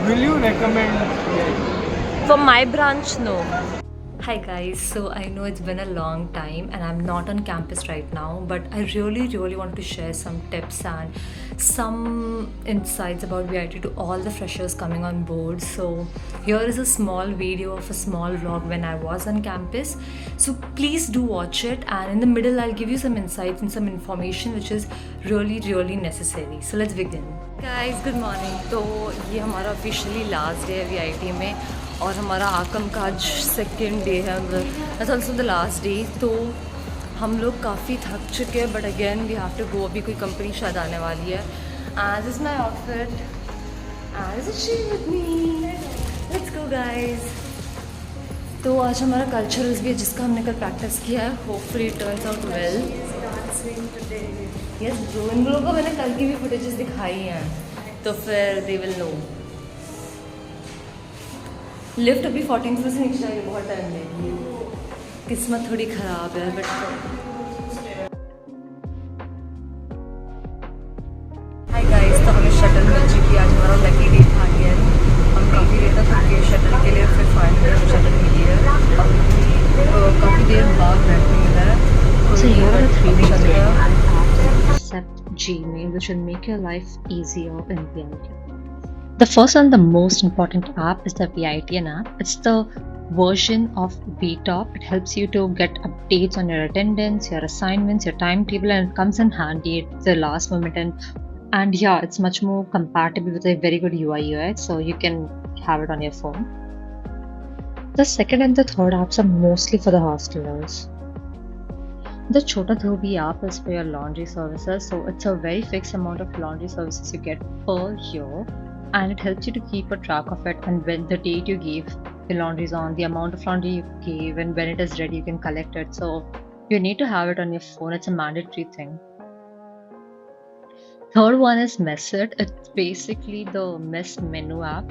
Will you recommend? For my branch, no. Hi guys, so I know it's been a long time and I'm not on campus right now, but I really wanted to share some tips and some insights about VIT to all the freshers coming on board. So here is a small video of a small vlog when I was on campus. So please do watch it, and in the middle I'll give you some insights and some information which is really necessary. So let's begin. Guys, good morning. तो ये हमारा officially last day है VIT में, और हमारा आकम का आज सेकेंड डे है, that's also the last day. तो हम लोग काफ़ी थक चुके हैं, but again we have to go. अभी कोई कंपनी शायद आने वाली है। And this is my outfit and this is with me. Let's go guys. तो आज हमारा कल्चरल्स भी है जिसका हमने कल प्रैक्टिस किया है। Hopefully it turns out well. Yes bro, इन लोगों को मैंने कल की भी फुटेजेस दिखाई हैं, तो फिर दे विल नो। लिफ्ट अभी 14 फ्लोर से नीचे जाएगी, बहुत टाइम लेगी। किस्मत थोड़ी ख़राब है, बट हाय गाइस, तो हमें शटल मिल चुकी है। आज हमारा लकी डे था गया। हम काफ़ी देर तक रुके शटल के लिए, फिर फाइनली हमें शटल मिली है। काफ़ी देर बाद बैठने मिला है। So here are the 3 ways accept Gmail which will make your life easier in VIT. The first and the most important app is the VITN app. It's the version of VTop. It helps you to get updates on your attendance, your assignments, your timetable, and it comes in handy at the last moment. And yeah, it's much more compatible with a very good UI UX, so you can have it on your phone. The second and the third apps are mostly for the hostelers. The Chota Dhobi app is for your laundry services, so it's a very fixed amount of laundry services you get per year, and it helps you to keep a track of it, and when the date you gave the laundry is on, the amount of laundry you gave, and when it is ready you can collect it. So you need to have it on your phone. It's a mandatory thing. Third one is Messit. It's basically the mess menu app,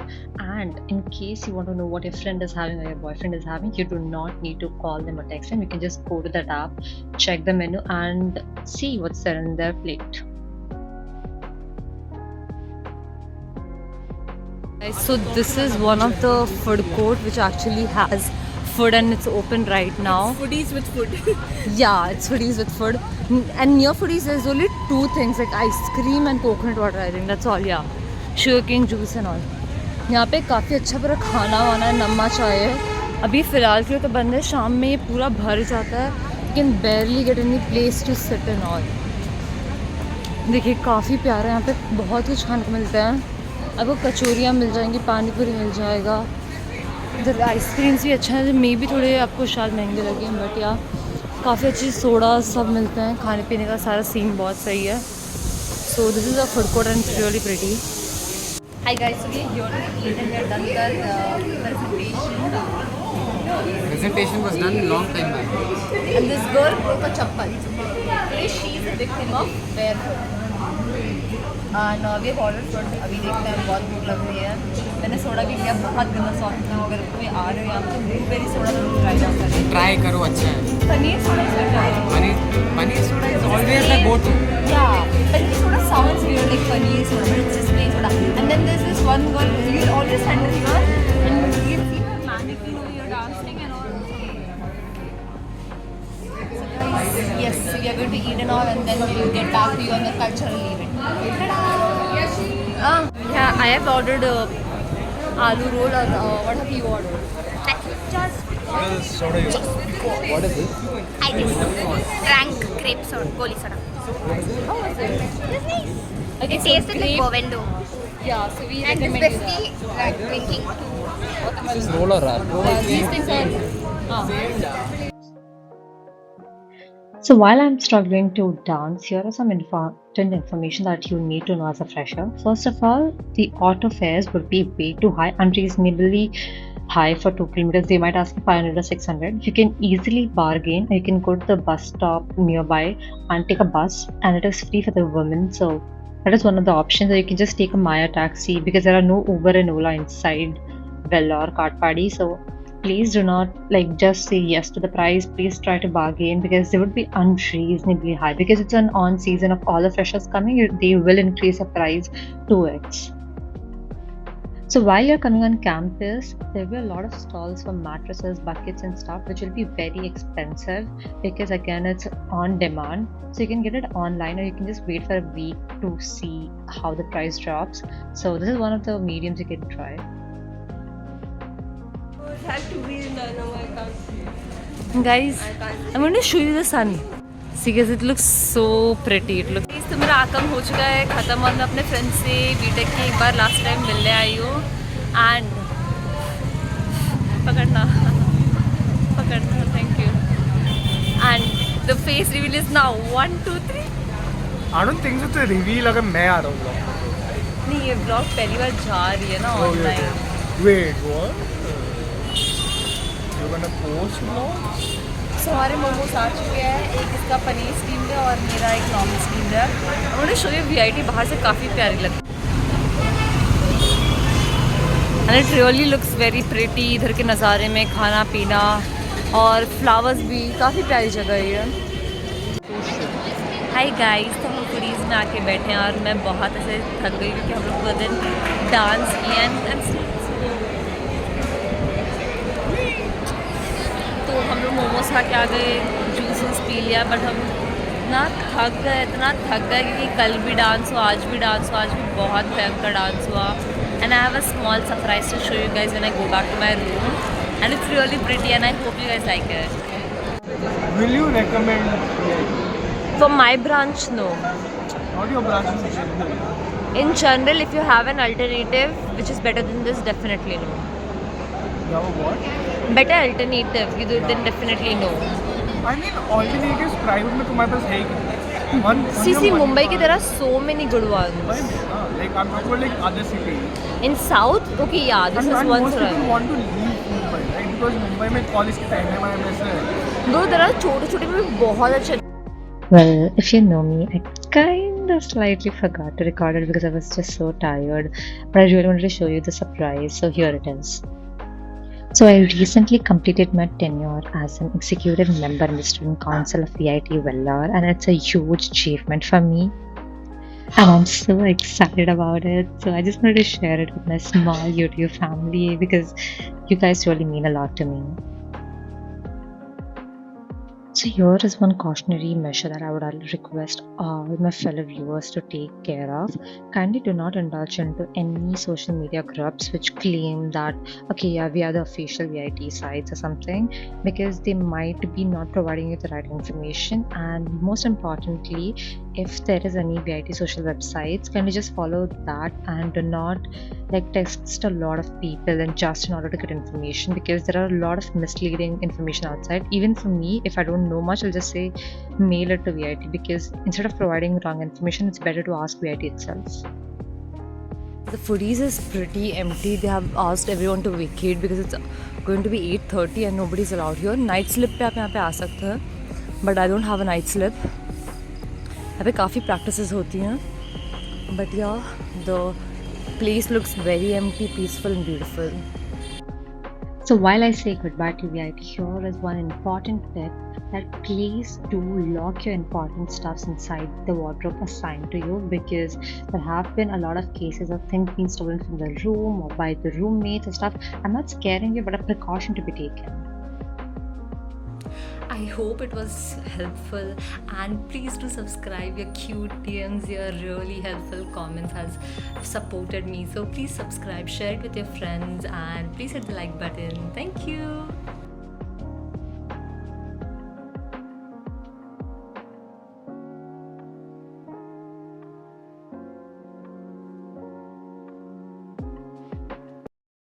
and in case you want to know what your friend is having or your boyfriend is having, you do not need to call them or text them. You can just go to that app, check the menu, and see what's there in their plate. So this is one of the food court which actually has food, and it's open right now. Foodies with food. Yeah, it's foodies with food. And near foodies there's only 2 things, like ice cream and coconut water, I think that's all. Yeah, sugarcane juice and all. यहाँ पे काफ़ी अच्छा पूरा खाना वाना है, नम्मा चाय है। अभी फ़िलहाल के लिए तो बंद है, शाम में ये पूरा भर जाता है। You can barely get any place to sit and all. देखिए काफ़ी प्यारा, यहाँ पे बहुत कुछ खाने को मिलता है। आपको कचौरियाँ मिल जाएंगी, पानी पूरी मिल जाएगा। इधर आइसक्रीम्स भी अच्छा है, मे भी थोड़े आपको शायद महंगे लगे, बट या काफ़ी अच्छी सोडा सब मिलते हैं। खाने पीने का सारा सीन बहुत सही है। So this is a food court and it's really pretty. Hi guys, so we are here to eat and we are done with presentation. Presentation was done long time back. And this girl broke a chappal. Today she is a victim of barefoot. And we have ordered food. अभी देखते हैं, बहुत भूख लग रही है। मैंने soda भी लिया, बहुत गंदा सॉफ्ट था। अगर कोई आ रहे हो यहाँ पे ब्लूबेरी सोडा जरूर ट्राई ना करें। Try करो, अच्छा है। Paneer soda is better. Paneer soda is always the go-to. Yeah, paneer soda sounds weird like paneer soda, but it's just plain soda. And then there's this one girl, you'll always find her here, and you can see her mannequin over here dancing and all. So guys, yes, we are going to eat and all, and then we'll get back to you on the cultural event. Yeah, I have ordered aloo roll, or what have you ordered? What is it? I just drank grape soda, goli soda. How was it? It's nice. Okay, It so tasted like grape- Bovendo. Yeah, so we And recommend you especially that. like drinking. This is roller wrap. Yeah, these things are. So while I'm struggling to dance, here are some important information that you need to know as a fresher. First of all, the auto fares would be way too high, unreasonably high for 2 kilometers. They might ask you 500 or 600. You can easily bargain. You can go to the bus stop nearby and take a bus, and it is free for the women. So that is one of the options. Or you can just take a Maya taxi, because there are no Uber and Ola inside Vellore Katpadi. So please do not just say yes to the price. Please try to bargain, because they would be unreasonably high, because it's an on season of all the freshers coming. They will increase the price 2x. So while you're coming on campus, there will be a lot of stalls for mattresses, buckets, and stuff, which will be very expensive because again, it's on demand. So you can get it online, or you can just wait for a week to see how the price drops. So this is one of the mediums you can try. Guys, I'm going to show you the sun. See guys, it looks so pretty. It looks. तो मेरा आकम हो चुका है ख़त्म और मैं अपने friend से बीटेक की एक बार लास्ट टाइम मिलने आई हूँ एंड पकड़ना thank you and the face reveal is now 1 2 3 I don't think so. The reveal अगर मैं आ रहा हूँ नहीं ये ब्लॉग पहली बार जा रही है ना online Wait, what? You're gonna post vlog? सो हमारे मोमोज आ चुके हैं एक इसका पनीर स्टीम्ड है और मेरा एक नॉर्मल स्टीम्ड है उन्होंने शो ये वीआईटी बाहर से काफ़ी प्यारी लगती है and it really looks very pretty इधर के नज़ारे में खाना पीना और फ्लावर्स भी काफ़ी प्यारी जगह है ये हाय गाइस तो हम फूडीज़ में आके बैठे हैं और मैं बहुत ऐसे थक गई क्योंकि हम लोग पूरा दिन डांस किए एंड तो हम लोग मोमोज खा के आ गए जूस वूस पी लिया बट हम इतना थक गए क्योंकि कल भी डांस हुआ आज भी डांस हुआ आज भी बहुत भयंकर डांस हुआ and I have a small surprise to show you guys when I go back to my room and it's really pretty and I hope you guys like it Will you recommend for my branch no not your branch in general? In general if you have an alternative which is better than this definitely no You have a what? Better alternative you then definitely no I mean alternatives private में तुम्हारे पास है ही one सी मुंबई की तरह so many good ones like I'm not about like other cities. In south okay या this And is most one people want to leave Mumbai, right? Because Mumbai में college के time में हमारे वैसे दो तरह छोटे छोटे में बहुत अच्छे Well, if you know me, I kind of slightly forgot to record it because I was just so tired. But I really wanted to show you the surprise, so here it is. So I recently completed my tenure as an executive member in the Student Council of VIT Vellore, and it's a huge achievement for me. And I'm so excited about it. So I just wanted to share it with my small YouTube family because you guys really mean a lot to me. So here is one cautionary measure that I would request all my fellow viewers to take care of. Kindly do not indulge into any social media groups which claim that, okay, yeah, we are the official VIT sites or something, because they might be not providing you the right information. And most importantly, if there is any VIT social websites, kindly just follow that and do not like text a lot of people and just in order to get information, because there are a lot of misleading information outside. Even for me, if I don't know much, I'll just say mail it to VIT, because instead of providing wrong information, it's better to ask VIT itself. The foodies is pretty empty. They have asked everyone to vacate because it's going to be 8:30 and nobody's allowed here. Night slip पे आप यहाँ पे आ सकते हैं but I don't have a night slip. यहाँ पे काफ़ी practices होती हैं but yeah, the place looks very empty, peaceful and beautiful. So while I say goodbye to VIT, here is one important tip, that please do lock your important stuffs inside the wardrobe assigned to you, because there have been a lot of cases of things being stolen from the room or by the roommates and stuff. I'm not scaring you, but a precaution to be taken. I hope it was helpful and please do subscribe. Your cute DMs, your really helpful comments has supported me. So please subscribe, share it with your friends and please hit the like button. Thank you.